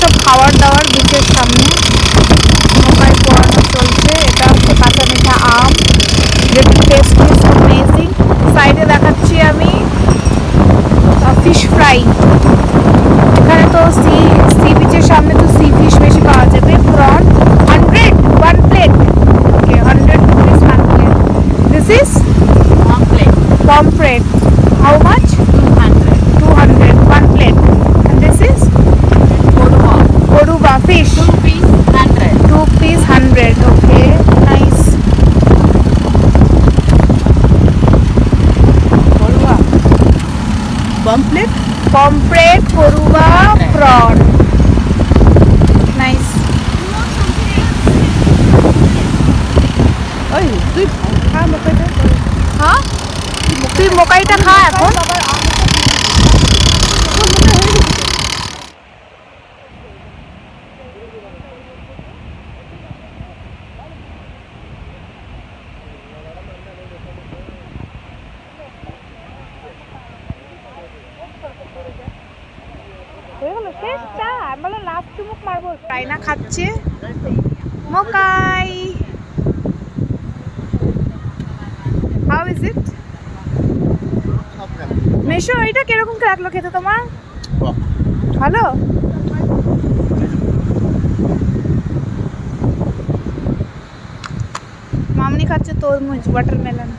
সব খাবার দাবার বিচের সামনে মোকাই পোড়ানো চলছে। এটা হচ্ছে কাঁচা মিঠা আম, যেটা টেস্ট ইজ অ্যামেজিং। সাইডে দেখাচ্ছি আমি ফিশ ফ্রাই। এখানে তো সি বিচের সামনে তো সি ফিশ বেশি পাওয়া যাবে। Prawn 100 1 plate. Okay 100 rupees 1 plate. This is pomfret. How much? 200 1 plate. And this is koduba fish. 2 piece 100. Okay, nice. Pomfret, koduba, prawn. Nice. ওই তুই খা মোকাইটা। হ্যাঁ, তুই মোকাইটা খা এখন। শেষ চা, আমি বললাম লাস্ট চুমুক মারবো। রাইনা খাচ্ছে মোকাই। How is it? মেশো, এটা কিরকম লাগলো খেতে তোমার? ভালো। মামনি খাচ্ছে তরমুজ, ওয়াটারমেলন।